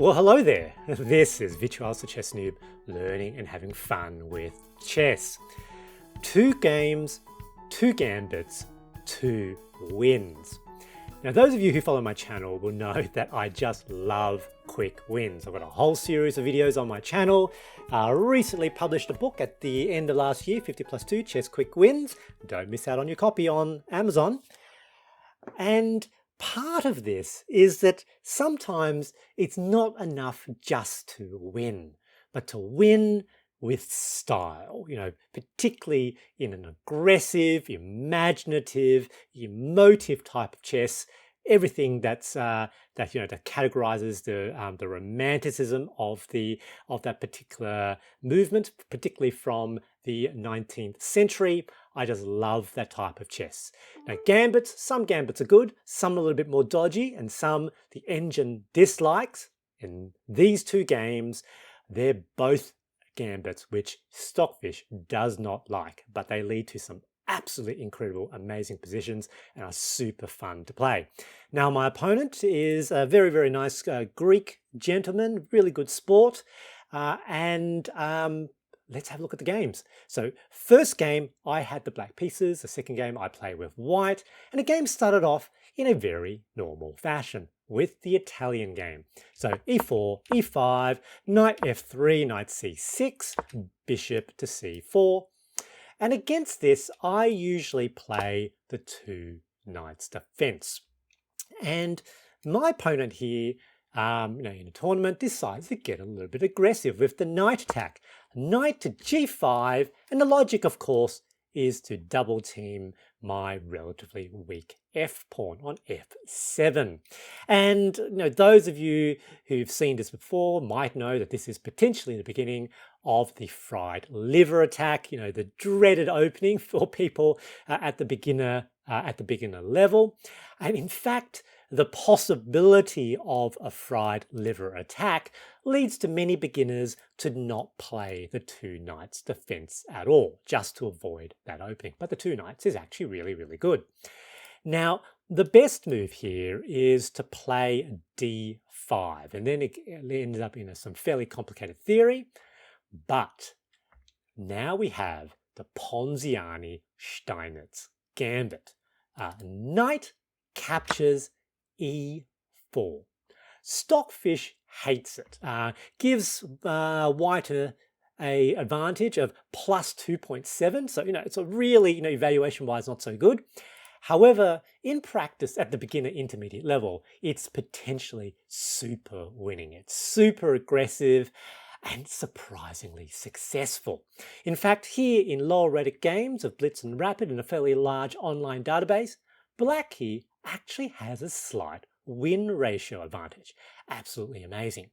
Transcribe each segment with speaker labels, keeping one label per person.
Speaker 1: Well, hello there. This is Virtuoso Chess Noob, learning and having fun with chess. 2 games, 2 gambits, 2 wins. Now, those of you who follow my channel will know that I just love quick wins. I've got a whole series of videos on my channel. Recently published a book at the end of last year, 50+2 Chess Quick Wins. Don't miss out on your copy on Amazon. And part of this is that sometimes it's not enough just to win, but to win with style, particularly in an aggressive, imaginative, emotive type of chess. Everything that categorizes the romanticism of that particular movement, particularly from the 19th century. I just love that type of chess. Now, gambits, some gambits are good, some a little bit more dodgy, and some the engine dislikes. In these 2 games, they're both gambits which Stockfish does not like, but they lead to some absolutely incredible, amazing positions and are super fun to play. Now, my opponent is a very, very nice Greek gentleman, really good sport, let's have a look at the games. So first game, I had the black pieces. The second game, I play with white. And the game started off in a very normal fashion with the Italian game. So e4, e5, knight f3, knight c6, bishop to c4. And against this, I usually play the 2 knights defense. And my opponent here, in a tournament, decides to get a little bit aggressive with the knight attack. Knight to g5, and the logic, of course, is to double team my relatively weak f pawn on f7. And those of you who've seen this before might know that this is potentially the beginning of the fried liver attack, the dreaded opening for people at the beginner level. And in fact, the possibility of a fried liver attack leads to many beginners to not play the 2 knights defense at all, just to avoid that opening. But the 2 knights is actually really, really good. Now, the best move here is to play d5, and then it ends up in some fairly complicated theory. But now we have the Ponziani-Steinitz Gambit. Knight captures e4. Stockfish hates it. Gives white a advantage of plus 2.7. So, it's a really, evaluation-wise not so good. However, in practice at the beginner intermediate level, it's potentially super winning. It's super aggressive and surprisingly successful. In fact, here in lower rated games of Blitz and Rapid in a fairly large online database, black here actually has a slight win ratio advantage. Absolutely amazing.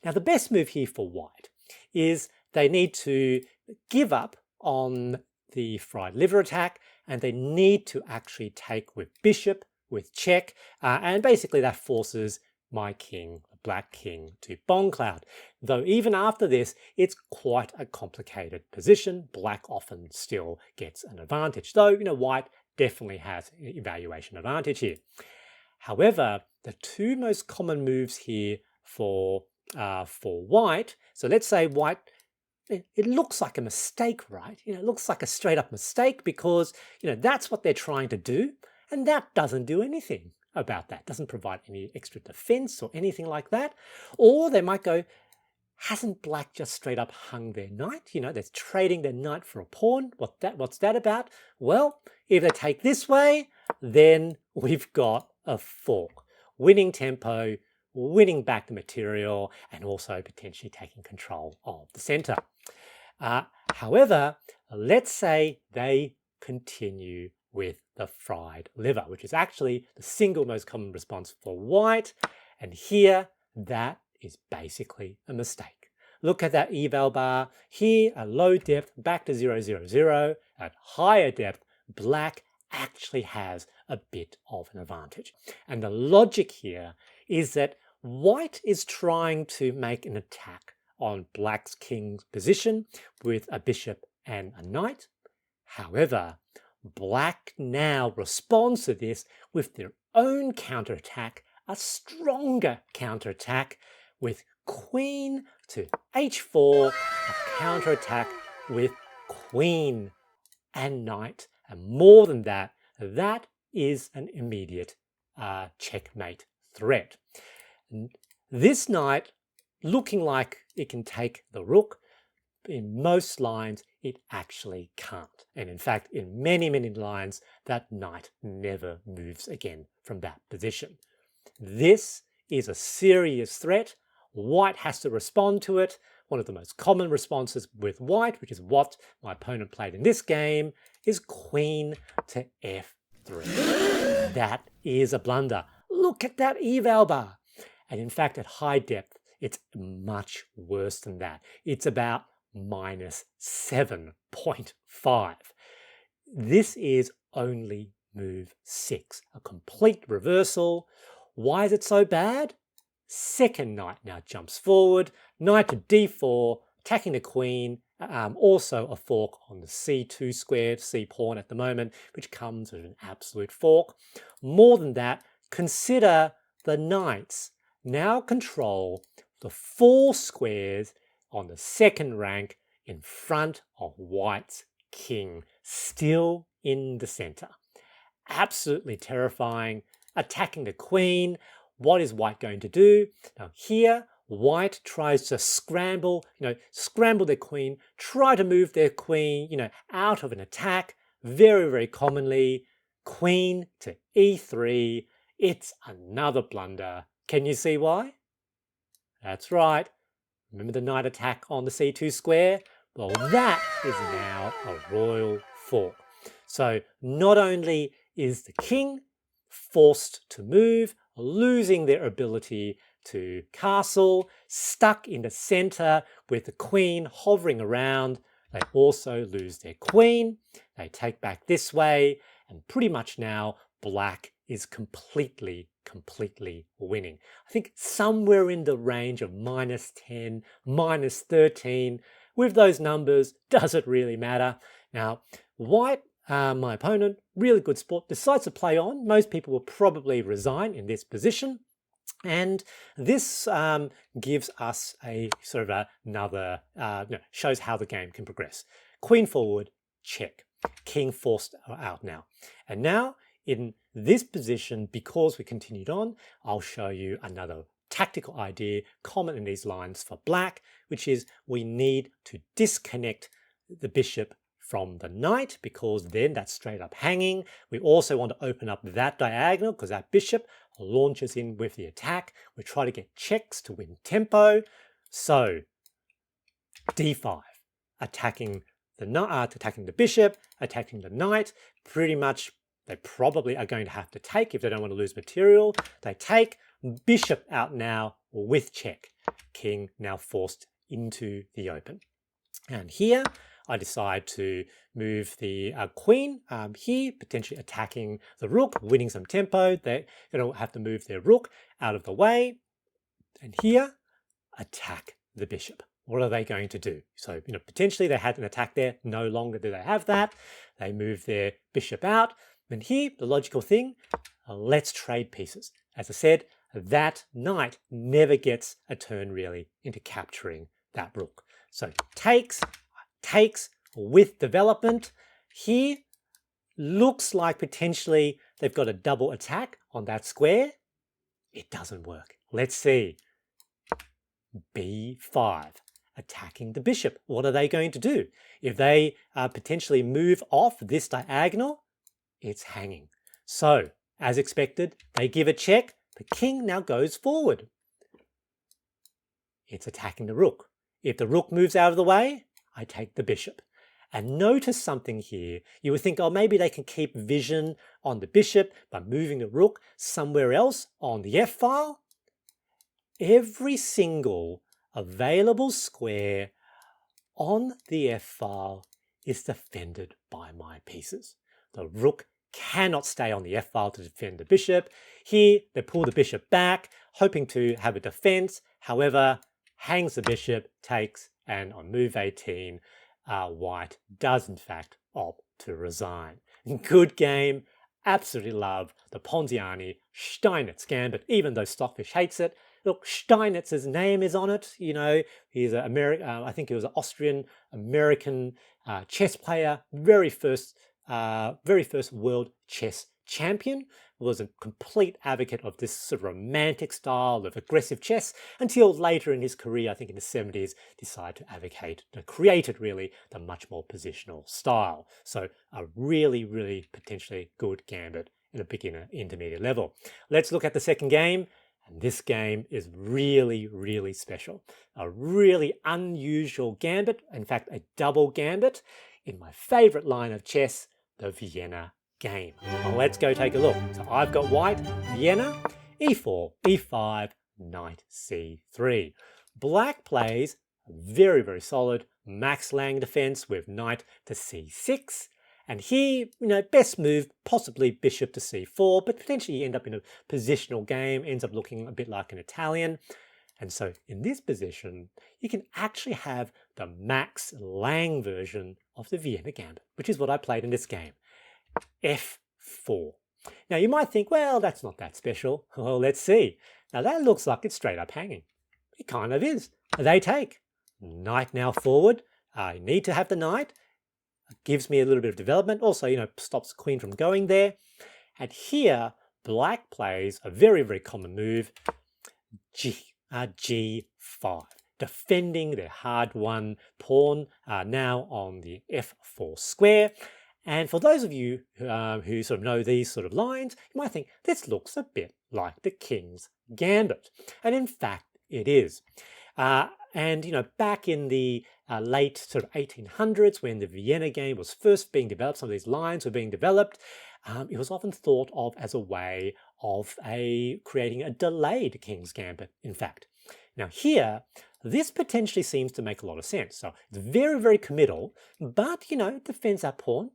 Speaker 1: Now, the best move here for white is they need to give up on the fried liver attack, and they need to actually take with bishop, with check, and basically that forces my king, the black king, to bomb cloud. Though even after this, it's quite a complicated position. Black often still gets an advantage, though white definitely has an evaluation advantage here. However, the 2 most common moves here for white, so let's say white, it looks like a mistake, right? It looks like a straight up mistake because, that's what they're trying to do, and that doesn't do anything about that. Doesn't provide any extra defense or anything like that. Or they might go, hasn't black just straight up hung their knight? They're trading their knight for a pawn. What's that about? Well, if they take this way, then we've got a fork. Winning tempo, winning back the material, and also potentially taking control of the center. However, let's say they continue with the fried liver, which is actually the single most common response for white. And here, that is basically a mistake. Look at that eval bar. Here, at low depth, back to 0, 0, 0. At higher depth, black actually has a bit of an advantage. And the logic here is that white is trying to make an attack on black's king's position with a bishop and a knight. However, black now responds to this with their own counterattack, a stronger counterattack with queen to h4, a counterattack with queen and knight. And more than that, that is an immediate checkmate threat. This knight, looking like it can take the rook, in most lines it actually can't. And in fact, in many, many lines, that knight never moves again from that position. This is a serious threat. White has to respond to it. One of the most common responses with white, which is what my opponent played in this game, is queen to f3. That is a blunder. Look at that eval bar. And in fact, at high depth, it's much worse than that. It's about minus 7.5. This is only move 6, a complete reversal. Why is it so bad? Second knight now jumps forward, knight to d4, attacking the queen, also a fork on the c2 squared, c pawn at the moment, which comes with an absolute fork. More than that, consider the knights now control the 4 squares on the second rank in front of white's king, still in the center. Absolutely terrifying. Attacking the queen. What is white going to do? Now here, white tries to scramble their queen, try to move their queen, out of an attack. Very, very commonly, queen to e3. It's another blunder. Can you see why? That's right. Remember the knight attack on the c2 square? Well, that is now a royal fork. So not only is the king forced to move, losing their ability to castle, stuck in the center with the queen hovering around, they also lose their queen. They take back this way, and pretty much now black is completely winning. I think somewhere in the range of minus 10, minus 13. With those numbers, does it really matter? Now, white, my opponent, really good sport, decides to play on. Most people will probably resign in this position. And this gives us a sort of another, shows how the game can progress. Queen forward, check. King forced out now. And now, in this position, because we continued on, I'll show you another tactical idea common in these lines for black, which is we need to disconnect the bishop from the knight, because then that's straight up hanging. We also want to open up that diagonal because that bishop launches in with the attack. We try to get checks to win tempo. So d5, attacking the bishop, attacking the knight. Pretty much they probably are going to have to take if they don't want to lose material. They take, bishop out now with check. King now forced into the open. And here I decide to move the queen here, potentially attacking the rook, winning some tempo. They're going to have to move their rook out of the way. And here, attack the bishop. What are they going to do? So, potentially they had an attack there. No longer do they have that. They move their bishop out. And here, the logical thing, let's trade pieces. As I said, that knight never gets a turn really into capturing that rook. So takes with development. Here, looks like potentially they've got a double attack on that square. It doesn't work. Let's see. b5, attacking the bishop. What are they going to do? If they potentially move off this diagonal, it's hanging. So, as expected, they give a check. The king now goes forward. It's attacking the rook. If the rook moves out of the way, I take the bishop. And notice something here. You would think, oh, maybe they can keep vision on the bishop by moving the rook somewhere else on the f-file. Every single available square on the f-file is defended by my pieces. The rook cannot stay on the f-file to defend the bishop. Here, they pull the bishop back, hoping to have a defense. However, hangs the bishop, takes, and on move 18, white does in fact opt to resign. Good game. Absolutely love the Ponziani-Steinitz Gambit, even though Stockfish hates it. look, Steinitz's name is on it. You know, he's an American. I think he was an Austrian American chess player, very first world chess champion. Was a complete advocate of this sort of romantic style of aggressive chess until later in his career, I think in the 70s, decided to advocate, created really the much more positional style. So a really, really potentially good gambit at a beginner intermediate level. Let's look at the second game. And this game is really, really special. A really unusual gambit, in fact, a double gambit in my favorite line of chess, the Vienna game. Well, let's go take a look. So I've got white, Vienna, e4, e5, knight c3. Black plays a very, very solid Max Lang defense with knight to c6. And here, you know, best move, possibly bishop to c4, but potentially you end up in a positional game, ends up looking a bit like an Italian. And so in this position, you can actually have the Max Lang version of the Vienna Gambit, which is what I played in this game. f4. Now you might think, well, that's not that special. Well, let's see. Now that looks like it's straight up hanging. It kind of is. They take. Knight now forward. I need to have the knight. It gives me a little bit of development. Also, you know, stops the queen from going there. And here, black plays a very, very common move, g5. Defending their hard-won pawn now on the f4 square. And for those of you who sort of know these sort of lines, you might think this looks a bit like the King's Gambit. And in fact, it is. And, you know, back in the late sort of 1800s, when the Vienna game was first being developed, some of these lines were being developed, it was often thought of as a way of creating a delayed King's Gambit, in fact. Now here, this potentially seems to make a lot of sense. So it's very, very committal, but, you know, it defends that pawn.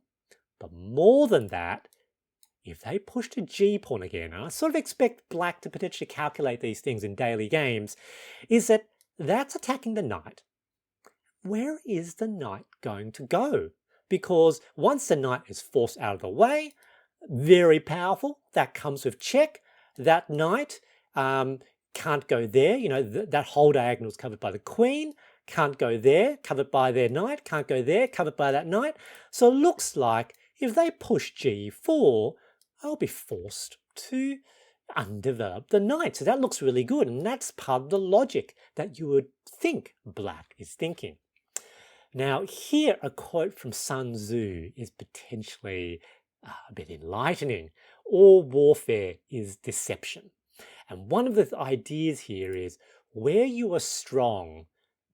Speaker 1: But more than that, if they push to g-pawn again, and I sort of expect black to potentially calculate these things in daily games, is that that's attacking the knight. Where is the knight going to go? Because once the knight is forced out of the way, very powerful, that comes with check. That knight can't go there. You know, that whole diagonal is covered by the queen. Can't go there, covered by their knight. Can't go there, covered by that knight. So it looks like if they push g4, I'll be forced to undevelop the knight. So that looks really good. And that's part of the logic that you would think black is thinking. Now here, a quote from Sun Tzu is potentially a bit enlightening. All warfare is deception. And one of the ideas here is where you are strong,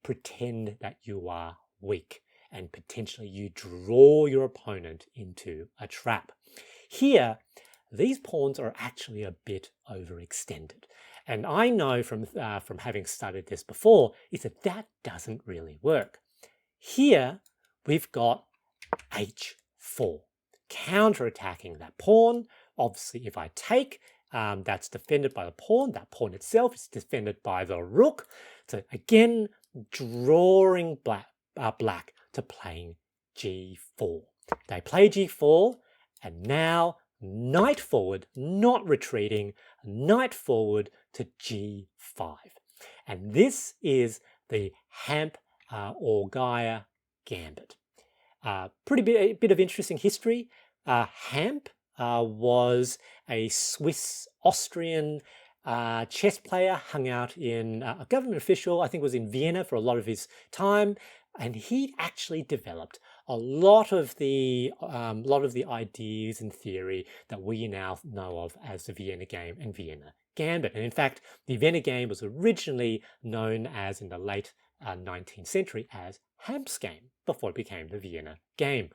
Speaker 1: pretend that you are weak. And potentially you draw your opponent into a trap. Here, these pawns are actually a bit overextended. And I know from having studied this before, is that doesn't really work. Here, we've got h4, counter-attacking that pawn. Obviously, if I take, that's defended by the pawn. That pawn itself is defended by the rook. So again, drawing black to playing g4. They play g4, and now knight forward, not retreating, knight forward to g5. And this is the hamppe-allagier gambit. Pretty bit of interesting history. Hamppe was a Swiss-Austrian chess player, hung out in a government official, I think was in Vienna for a lot of his time. And he actually developed a lot of the ideas and theory that we now know of as the Vienna game and Vienna Gambit. And in fact, the Vienna game was originally known as, in the late 19th century, as Hamppe's game before it became the Vienna game.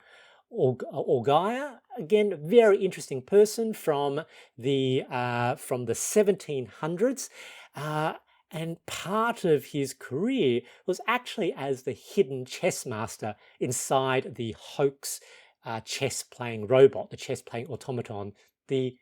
Speaker 1: Allagier, again, very interesting person from the 1700s. And part of his career was actually as the hidden chess master inside the hoax chess-playing robot, the chess-playing automaton, the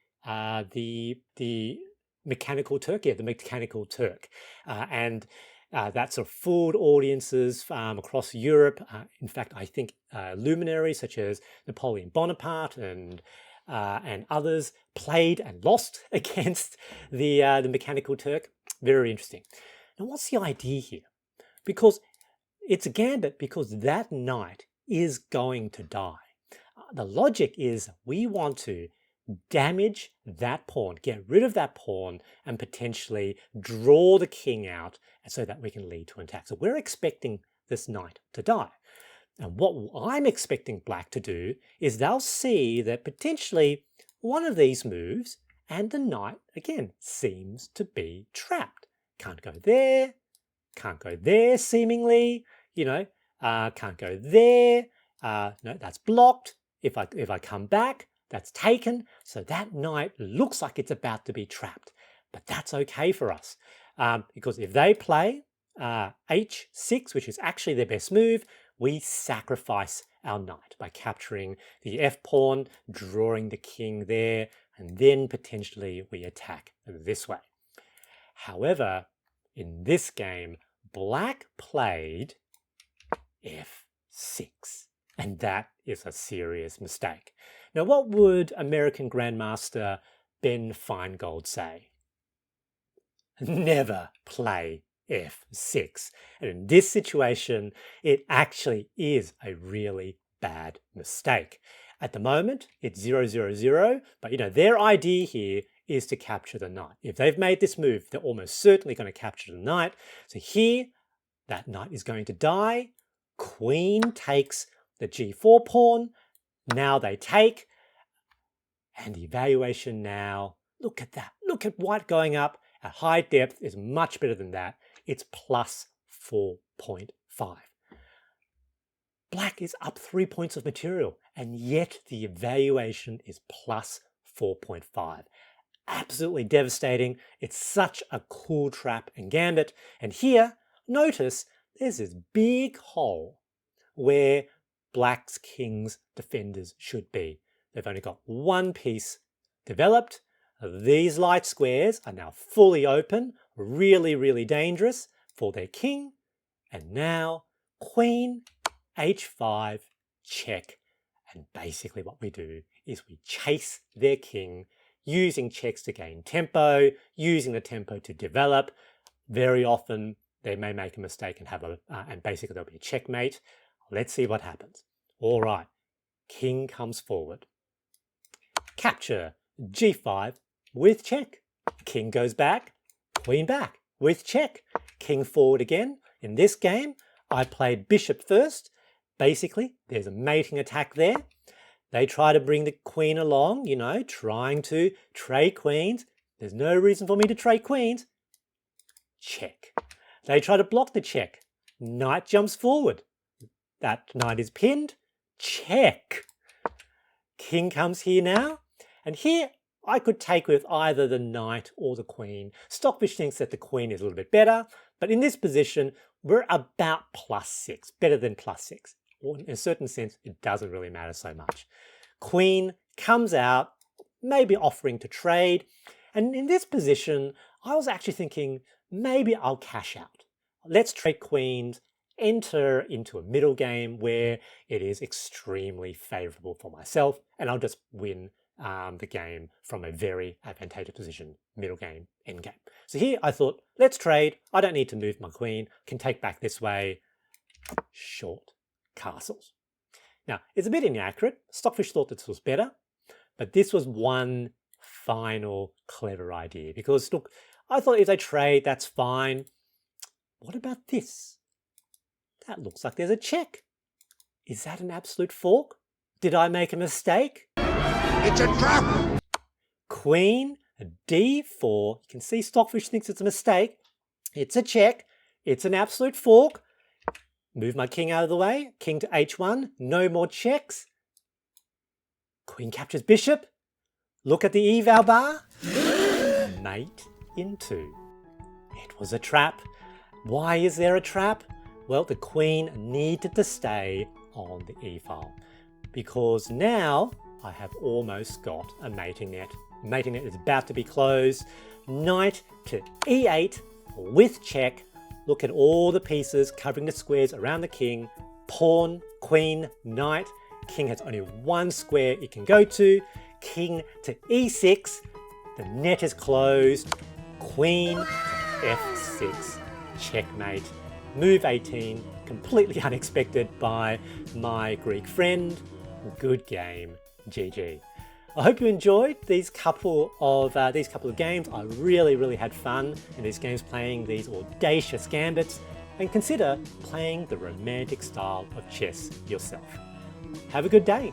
Speaker 1: Mechanical Turk, the Mechanical Turk. And that sort of fooled audiences across Europe. In fact, I think luminaries such as Napoleon Bonaparte and others played and lost against the Mechanical Turk. Very interesting. Now, what's the idea here? Because it's a gambit because that knight is going to die. The logic is we want to damage that pawn, get rid of that pawn, and potentially draw the king out so that we can lead to an attack. So we're expecting this knight to die. And what I'm expecting black to do is they'll see that potentially one of these moves and the knight, again, seems to be trapped. Can't go there, can't go there seemingly, can't go there, no, that's blocked. If I come back, that's taken. So that knight looks like it's about to be trapped. But that's okay for us. Because if they play h6, which is actually their best move, we sacrifice our knight by capturing the f-pawn, drawing the king there, and then potentially we attack this way. However, in this game, black played f6. And that is a serious mistake. Now, what would American Grandmaster Ben Feingold say? Never play f6. And in this situation, it actually is a really bad mistake. At the moment, it's 0-0-0, but their idea here is to capture the knight. If they've made this move, they're almost certainly going to capture the knight. So here, that knight is going to die. Queen takes the g4 pawn. Now they take, and the evaluation now, look at that. Look at white going up at high depth is much better than that. It's plus 4.5. Black is up 3 points of material, and yet the evaluation is plus 4.5. Absolutely devastating. It's such a cool trap and gambit. And here, notice there's this big hole where black's king's defenders should be. They've only got one piece developed. These light squares are now fully open, really, really dangerous for their king. And now queen, h5, check. And basically what we do is we chase their king using checks to gain tempo, using the tempo to develop. Very often they may make a mistake and and basically there'll be a checkmate. Let's see what happens. All right, king comes forward. Capture, g5 with check. King goes back, queen back with check. King forward again. In this game, I played bishop first. Basically, there's a mating attack there. They try to bring the queen along, trying to trade queens. There's no reason for me to trade queens. Check. They try to block the check. Knight jumps forward. That knight is pinned. Check. King comes here now. And here I could take with either the knight or the queen. Stockfish thinks that the queen is a little bit better. But in this position, we're about +6. Better than +6. Or in a certain sense, it doesn't really matter so much. Queen comes out, maybe offering to trade. And in this position, I was actually thinking, maybe I'll cash out. Let's trade queens, enter into a middle game where it is extremely favorable for myself, and I'll just win the game from a very advantageous position, middle game, end game. So here I thought, let's trade. I don't need to move my queen, can take back this way, short castles. Now, it's a bit inaccurate. Stockfish thought this was better, but this was one final clever idea because, look, I thought if they trade, that's fine. What about this? That looks like there's a check. Is that an absolute fork? Did I make a mistake?
Speaker 2: It's a trap!
Speaker 1: Queen, d4. You can see Stockfish thinks it's a mistake. It's a check. It's an absolute fork. Move my king out of the way. King to h1. No more checks. Queen captures bishop. Look at the eval bar. Mate in 2. It was a trap. Why is there a trap? Well, the queen needed to stay on the e-file because now I have almost got a mating net. Mating net is about to be closed. Knight to e8 with check. Look at all the pieces covering the squares around the king. Pawn, queen, knight. King has only one square it can go to. King to e6. The net is closed. Queen to f6, checkmate, move 18, completely unexpected by my Greek friend. Good game, GG. I hope you enjoyed these couple of games. I really had fun in these games playing these audacious gambits, and consider playing the romantic style of chess yourself. Have a good day.